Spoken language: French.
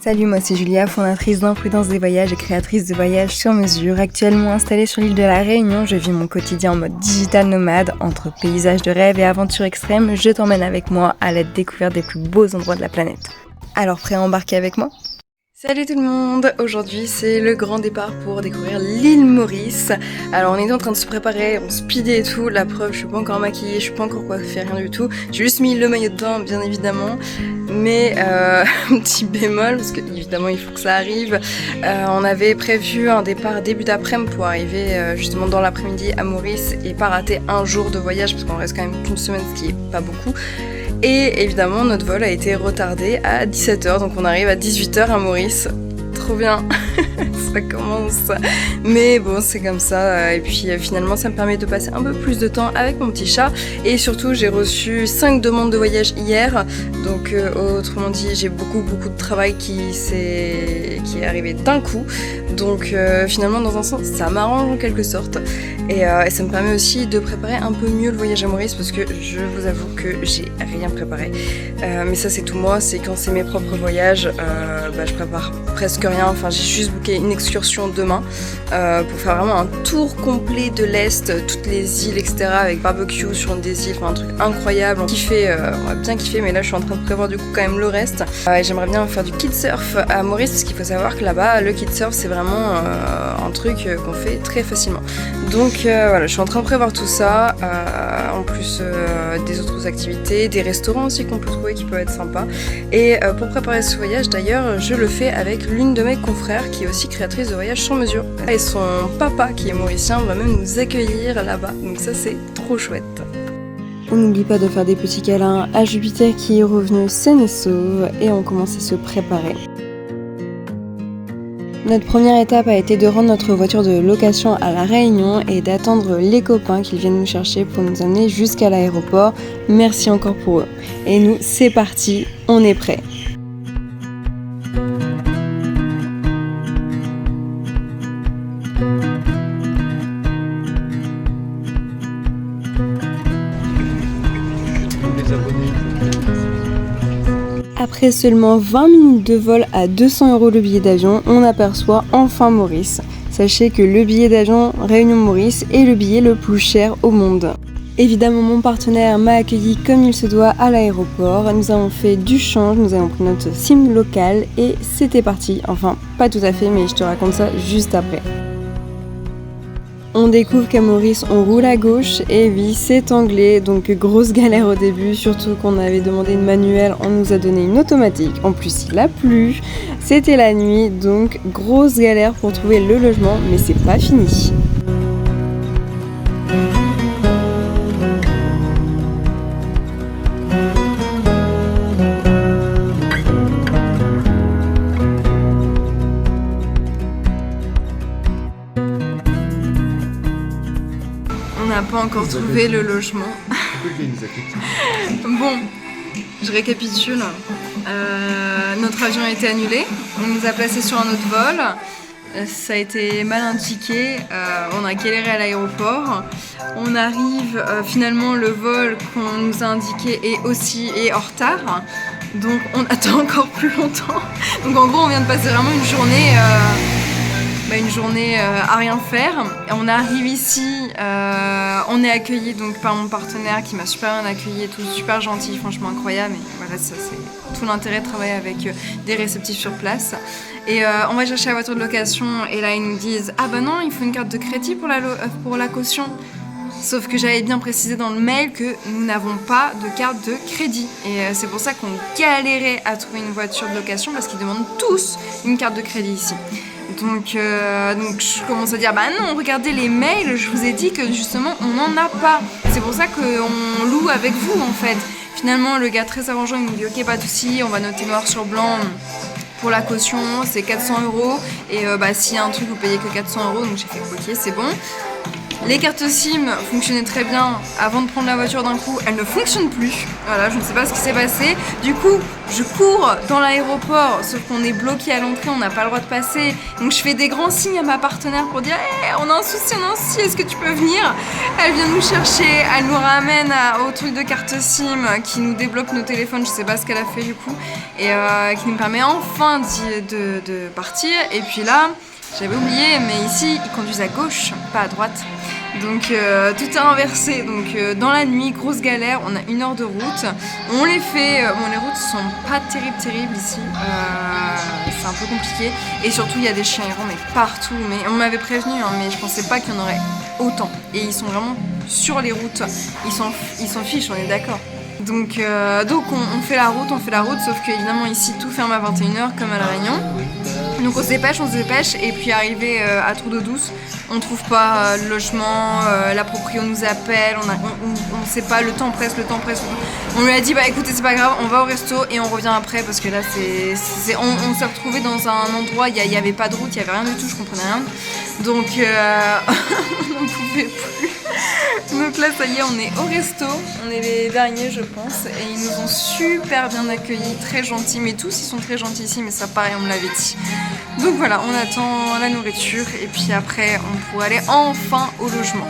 Salut, moi c'est Julia, fondatrice d'Imprudence des voyages et créatrice de voyages sur mesure. Actuellement installée sur l'île de la Réunion, je vis mon quotidien en mode digital nomade. Entre paysages de rêve et aventures extrêmes, je t'emmène avec moi à la découverte des plus beaux endroits de la planète. Alors prêt à embarquer avec moi ? Salut tout le monde! Aujourd'hui c'est le grand départ pour découvrir l'île Maurice. Alors on était en train de se préparer, on speedait et tout, la preuve je suis pas encore maquillée, je suis pas encore coiffée, rien du tout. J'ai juste mis le maillot de bain bien évidemment, mais un petit bémol parce que évidemment il faut que ça arrive. On avait prévu un départ début d'après-midi pour arriver justement dans l'après-midi à Maurice et pas rater un jour de voyage parce qu'on reste quand même qu'une semaine, ce qui est pas beaucoup. Et évidemment notre vol a été retardé à 17h, donc on arrive à 18h à Maurice. Trop bien, ça commence. Mais bon, c'est comme ça. Et puis finalement, ça me permet de passer un peu plus de temps avec mon petit chat. Et surtout, j'ai reçu 5 demandes de voyage hier. Donc autrement dit, j'ai beaucoup de travail qui est arrivé d'un coup. Donc finalement, dans un sens, ça m'arrange en quelque sorte. Et ça me permet aussi de préparer un peu mieux le voyage à Maurice parce que je vous avoue que j'ai rien préparé. Mais ça, c'est tout moi. C'est quand c'est mes propres voyages, je prépare presque rien. Enfin, j'ai juste booké une excursion demain pour faire vraiment un tour complet de l'Est, toutes les îles, etc. avec barbecue sur une des îles, enfin un truc incroyable. On va bien kiffer, mais là je suis en train de prévoir du coup quand même le reste. Et j'aimerais bien faire du kitesurf à Maurice parce qu'il faut savoir que là-bas, le kitesurf c'est vraiment un truc qu'on fait très facilement. Donc voilà, je suis en train de prévoir tout ça, en plus des autres activités, des restaurants aussi qu'on peut trouver qui peuvent être sympas. Et pour préparer ce voyage d'ailleurs, je le fais avec l'une de mes confrères qui est aussi créatrice de voyages sur mesure. Et son papa qui est mauricien va même nous accueillir là-bas, donc ça c'est trop chouette. On n'oublie pas de faire des petits câlins à Jupiter qui est revenu sain et sauve et on commence à se préparer. Notre première étape a été de rendre notre voiture de location à La Réunion et d'attendre les copains qu'ils viennent nous chercher pour nous amener jusqu'à l'aéroport. Merci encore pour eux. Et nous, c'est parti, on est prêts. Après seulement 20 minutes de vol à 200 € le billet d'avion, on aperçoit enfin Maurice. Sachez que le billet d'avion Réunion-Maurice est le billet le plus cher au monde. Évidemment, mon partenaire m'a accueilli comme il se doit à l'aéroport. Nous avons fait du change, nous avons pris notre SIM local et c'était parti. Enfin, pas tout à fait, mais je te raconte ça juste après. On découvre qu'à Maurice, on roule à gauche et oui, c'est anglais, donc grosse galère au début, surtout qu'on avait demandé une manuelle, on nous a donné une automatique. En plus, il a plu, c'était la nuit, donc grosse galère pour trouver le logement, mais c'est pas fini. On n'a pas encore trouvé le logement. Bon, je récapitule. Notre avion a été annulé. On nous a placés sur un autre vol. Ça a été mal indiqué. On a galéré à l'aéroport. On arrive, finalement, le vol qu'on nous a indiqué est en retard. Donc on attend encore plus longtemps. Donc en gros, on vient de passer vraiment une journée à rien faire. On arrive ici, on est accueilli donc par mon partenaire qui m'a super bien accueilli et tout, super gentil, franchement incroyable. Et voilà, ça c'est tout l'intérêt de travailler avec des réceptifs sur place. Et on va chercher la voiture de location et là ils nous disent ah bah non, il faut une carte de crédit pour la caution. Sauf que j'avais bien précisé dans le mail que nous n'avons pas de carte de crédit. Et c'est pour ça qu'on galérait à trouver une voiture de location parce qu'ils demandent tous une carte de crédit ici. Donc je commence à dire bah non, regardez les mails, je vous ai dit que justement on n'en a pas. C'est pour ça qu'on loue avec vous en fait. Finalement le gars très arrangeant il me dit ok pas de soucis, on va noter noir sur blanc pour la caution, c'est 400 € et s'il y a un truc vous payez que 400 €, donc j'ai fait ok c'est bon. Les cartes SIM fonctionnaient très bien avant de prendre la voiture d'un coup, elles ne fonctionnent plus. Voilà, je ne sais pas ce qui s'est passé. Du coup, je cours dans l'aéroport, sauf qu'on est bloqué à l'entrée, on n'a pas le droit de passer. Donc je fais des grands signes à ma partenaire pour dire hey, on a un souci, est-ce que tu peux venir? Elle vient nous chercher, elle nous ramène au truc de carte SIM qui nous débloque nos téléphones, je sais pas ce qu'elle a fait du coup, et qui nous permet enfin de partir. Et puis là, j'avais oublié, mais ici, ils conduisent à gauche, pas à droite. Donc tout est inversé, donc dans la nuit, grosse galère, on a 1 heure de route, on les fait, bon les routes sont pas terribles ici, c'est un peu compliqué, et surtout il y a des chiens errants mais partout, mais on m'avait prévenu, hein, mais je pensais pas qu'il y en aurait autant, et ils sont vraiment sur les routes, ils s'en fichent, on est d'accord. Donc on fait la route, sauf qu'évidemment ici tout ferme à 21h comme à La Réunion. Donc on se dépêche, et puis arrivé à Trou d'Eau Douce, on trouve pas le logement, la proprio nous appelle, on sait pas, le temps presse. On lui a dit bah écoutez c'est pas grave, on va au resto et on revient après parce que là on s'est retrouvé dans un endroit, il y avait pas de route, il y avait rien du tout, je comprenais rien. Donc on n'en pouvait plus. Donc là ça y est, on est au resto, on est les derniers je pense, et ils nous ont super bien accueillis, très gentils, mais tous ils sont très gentils ici, mais ça pareil on me l'avait dit. Donc voilà, on attend la nourriture et puis après on pourra aller enfin au logement.